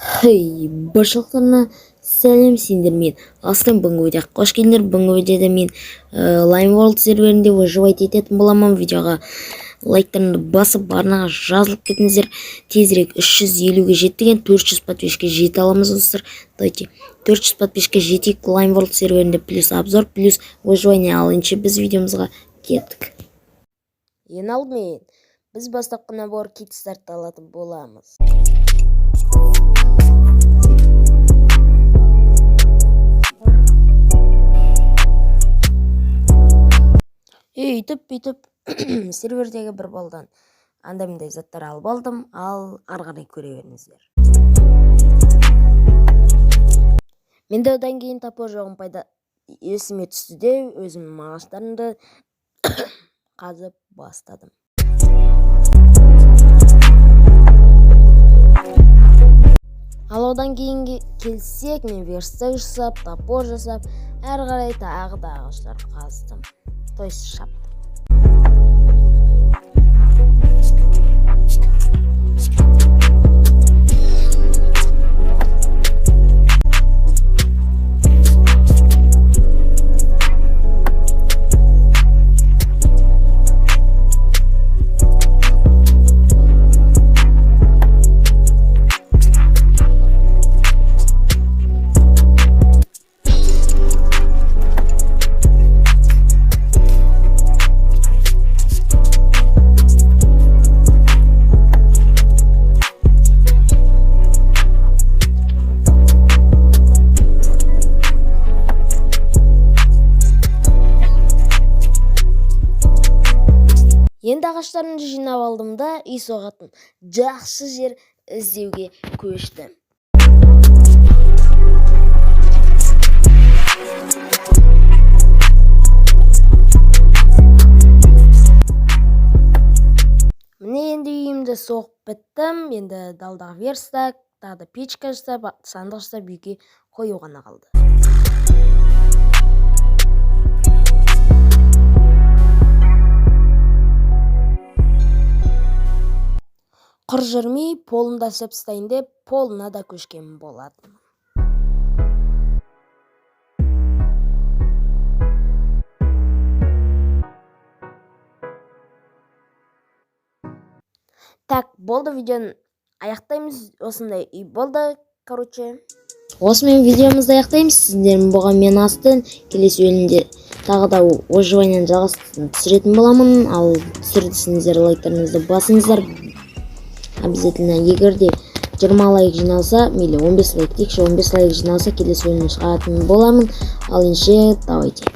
Хей, баршалықтарына сәлем, сендер мен Астын. Бүгінгі видеоға қош келдіңдер. Бүгінгі видеода мен Lime World серверінде выживать ететін боламын. Видеоға лайктарыңды басып, барнаға жазылып кетіңіздер. Тезірек 350-ге жеттіген, 400 подписчикке жете аламыз достар. Давайте 400 подписчикке жетейік. Lime World серверінде плюс обзор, плюс выживание алыншы біз видеомызға кеттік. Ең алдымен біз бастапқы набор кит старт алатын боламыз. Үйтіп сервердегі бір балдан андай заттар алып алдым, ал арғарай көре беріңіздер. Менде одан кейін тапор жоғын пайда есіме түсті де өзім ағаштарымды қазып бастадым. Ал одан кейінге келсек, мен верстак жасап, топор жасап, әрі қарай тағы да ағаштар қаздым. То есть шаптым. Енді ағаштарымды жинап алдым да үй соғатын жақсы жер іздеуге көштім. Міне енді үйімді соғып біттім. Енді далдағы верстак, тағы да печка жасап, сандық жасап үйге қою ғана қалды. Құр жүрмей, полында жасап тастайын деп, полына да көшкен болатын. Так, болды, видеоны аяқтаймыз. Осындай үй болды, короче. Осымен видеомызды аяқтаймыз. Сіздермен болған мен Астын. Келесі бөлімде тағы да выживаниені жалғастырып түсіретін боламын. Ал түсірдіңіздер, лайктарыңызды басыңыздар. Обязательно, егер де 20 лайк жиналса, мейлі 15 лайк, тек 15 лайк жиналса, келесі бөлімнен шығатын боламын. Ал ендеше, давайте.